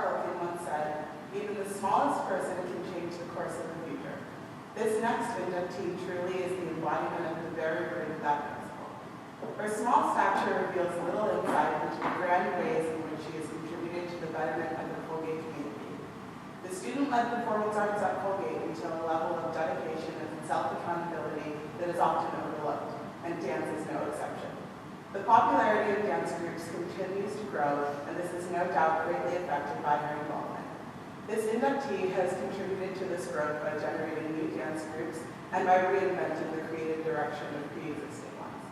Tolkien once said, "Even the smallest person can change the course of the future." This next inductee truly is the embodiment of the very root of that principle. Her small stature reveals little insight into the grand ways in which she has contributed to the betterment of the Colgate community. The student-led performance arts at Colgate reach a level of dedication and self-accountability that is often overlooked, and dance is no exception. The popularity of dance groups continues to grow, and this is no doubt greatly affected by her involvement. This inductee has contributed to this growth by generating new dance groups and by reinventing the creative direction of pre-existing ones.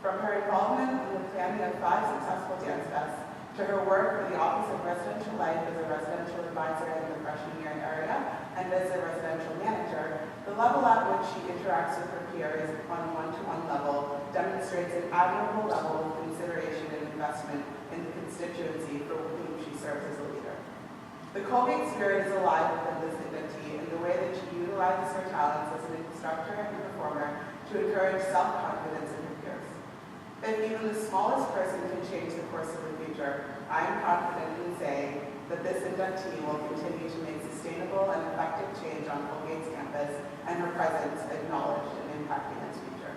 From her involvement in the planning of 5 successful dance fests, to her work for the Office of Residential Life as a residential advisor in the freshman year area and as a residential manager, the level at which she interacts with her peers on a one-to-one level demonstrates an admirable level of consideration and investment in the constituency for whom she serves as a leader. The Colgate spirit is alive within this inductee in the way that she utilizes her talents as an instructor and performer to encourage self-confidence in her peers. If even the smallest person can change the course of the future, I am confident in saying that this inductee will continue to make sustainable and effective change on Colgate's campus and her presence acknowledged and impacting its future.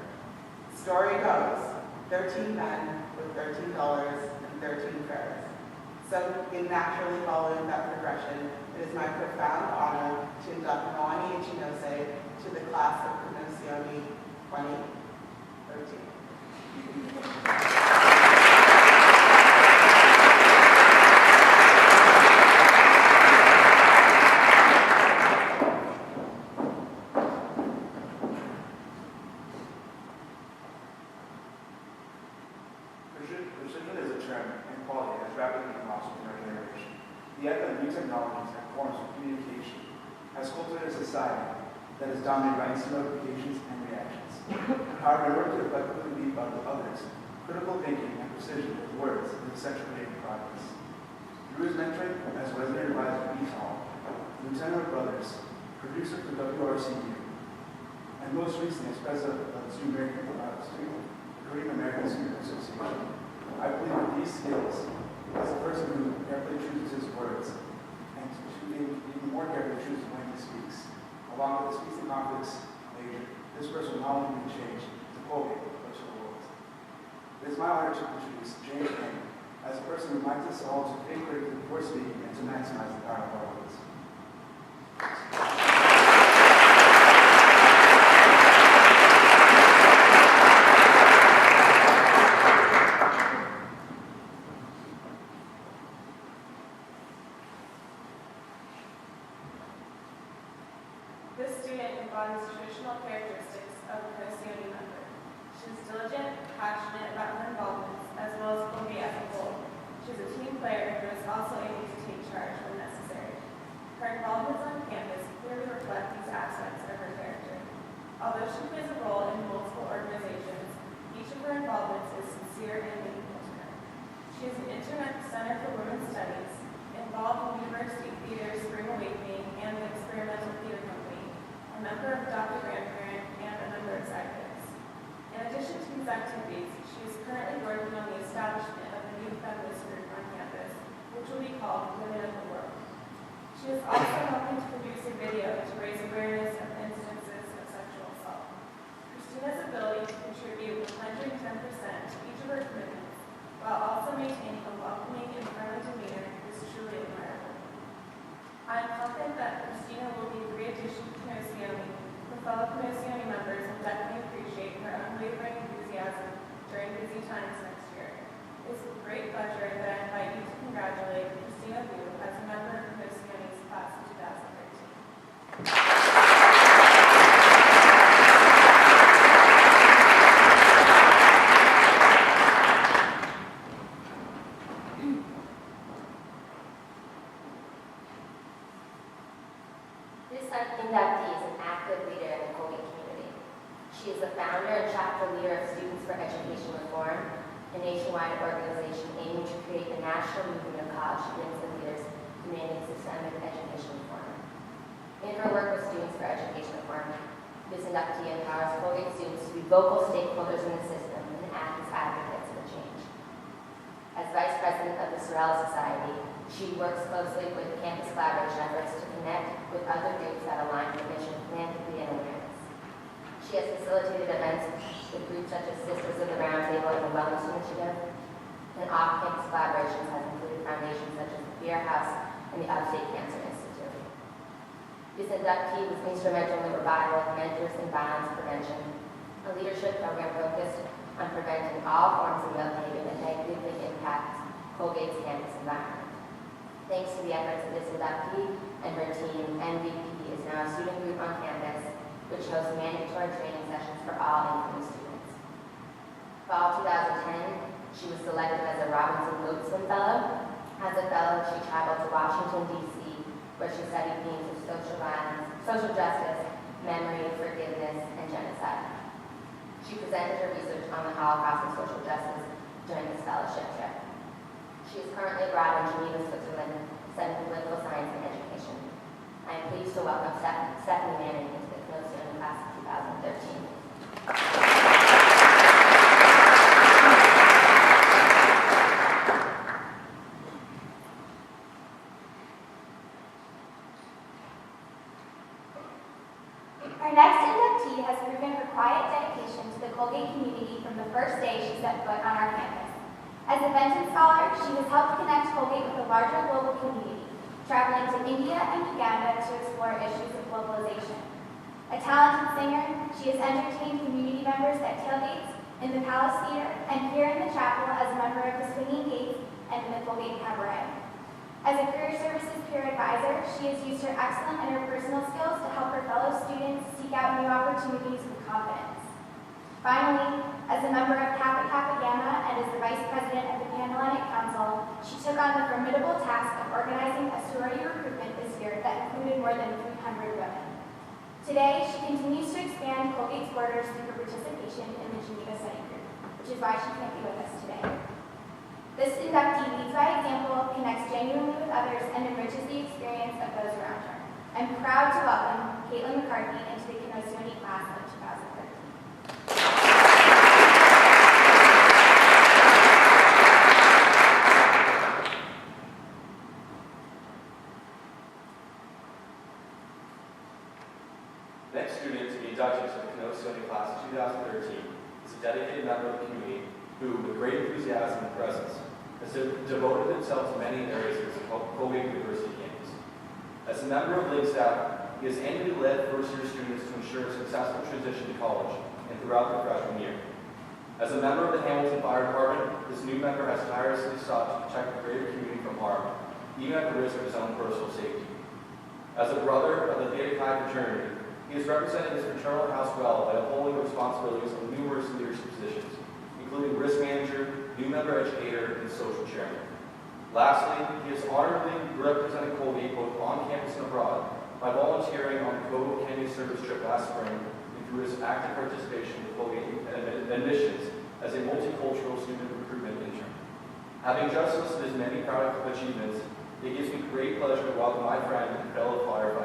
Story goes, 13 men with $13 and 13 prayers. So in naturally following that progression, it is my profound honor to induct Moani Ichinose to the class of Konosioni 2013. Precision is a term and quality that has rapidly come off in our generation. The advent of new technologies and forms of communication has cultivated a society that is dominated by instant notifications and reactions. However, in order to effectively lead others, critical thinking and precision with words is essential for making progress. Through his mentoring as resident advisor at East Hall, Lieutenant Brothers, producer for WRCU, and most recently as president of the Korean American Student Association, I believe that these skills, as a person who carefully chooses his words, and even more carefully chooses when he speaks, along with his peace and conflicts major, this person will not only be changed to Colgate, but to the world. It is my honor to introduce James King as a person who reminds us all to think critically before speaking and to maximize the power of our words. This student embodies traditional characteristics of a Konosioni member. She is diligent, passionate about her involvements, as well as Colgate as a whole. She is a team player who is also able to take charge when necessary. Her involvements on campus clearly reflect these aspects of her character. Although she plays a role in multiple organizations, each of her involvements is sincere and meaningful to her. She is an Internet Center for Women's Studies, involved in University Theater's Spring Awakening and the Experimental Theater Company, a member of Dr. Grandparent, and a member of Cyclists. In addition to these activities, she is currently working on the establishment of a new feminist group on campus, which will be called Women of the World. She is also helping to produce a video to raise awareness of instances of sexual assault. Christina's ability to contribute 110% to each of her commitments, while also maintaining a welcoming and friendly demeanor, is truly admirable. I am confident that Christina will be a great addition to Konosioni, for fellow Konosioni members will definitely appreciate her unwavering enthusiasm during busy times next year. It is with great pleasure that I invite you to congratulate Christina Wu as a member of Konosioni's class of 2013. This inductee is an active leader in the Colgate community. She is the founder and chapter leader of Students for Education Reform, a nationwide organization aiming to create a national movement of college students and leaders demanding systemic education reform. In her work with Students for Education Reform, this inductee empowers Colgate students to be vocal stakeholders in the system and act as advocates for change. As Vice President of the Sorrel Society, She works closely with campus collaboration efforts to connect with other groups that align with mission, philanthropy, and awareness. She has facilitated events with groups such as Sisters of the Round Table and the Wellness Initiative, and off-campus collaborations has included foundations such as the Beer House and the Upstate Cancer Institute. This inductee was instrumental in the revival of Mentors in Violence Prevention, a leadership program focused on preventing all forms of male behavior that negatively impacts Colgate's campus environment. Thanks to the efforts of this inductee and her team, MVP is now a student group on campus, which hosts mandatory training sessions for all incoming students. Fall 2010, she was selected as a Robinson Goodson Fellow. As a fellow, she traveled to Washington, D.C., where she studied themes of social violence, social justice, memory, forgiveness, and genocide. She presented her research on the Holocaust and social justice during this fellowship trip. She is currently abroad in Geneva, Switzerland, studying political science and education. I am pleased to welcome Stephanie Manning into the Konosioni class of 2013. Our next inductee has proven her quiet dedication to the Colgate community from the first day she set foot on our campus. As a Benton Scholar, she has helped connect Colgate with a larger global community, traveling to India and Uganda to explore issues of globalization. A talented singer, she has entertained community members at tailgates, in the Palace Theater, and here in the chapel as a member of the Swinging Gates and the Colgate Cabaret. As a career services peer advisor, she has used her excellent interpersonal skills to help her fellow students seek out new opportunities with confidence. Finally, as a member of Kappa Kappa Gamma and as the vice president of the Pan-Hellenic Council, she took on the formidable task of organizing a sorority recruitment this year that included more than 300 women. Today, she continues to expand Colgate's borders through her participation in the Geneva Study Group, which is why she can't be with us today. This inductee leads by example, connects genuinely with others, and enriches the experience of those around her. I'm proud to welcome Caitlin McCarthy into the Konosioni class of 2013. Next student to be inducted to the Konosioni class of 2013 is a dedicated member of the community who, with great enthusiasm and presence, has devoted himself to many areas of the Colgate University campus. As a member of Link staff, he has annually led first-year students to ensure a successful transition to college and throughout their freshman year. As a member of the Hamilton Fire Department, this new member has tirelessly sought to protect the greater community from harm, even at the risk of his own personal safety. As a brother of the Theta Chi fraternity, he has represented his fraternal house well by upholding responsibilities in numerous leadership positions, including risk manager, new member educator, and social chairman. Lastly, he has honorably represented Colgate both on campus and abroad by volunteering on the Cove Canyon service trip last spring and through his active participation in Colgate admissions as a multicultural student recruitment intern. Having just listed his many proud achievements, it gives me great pleasure to welcome my friend and fellow firefighter,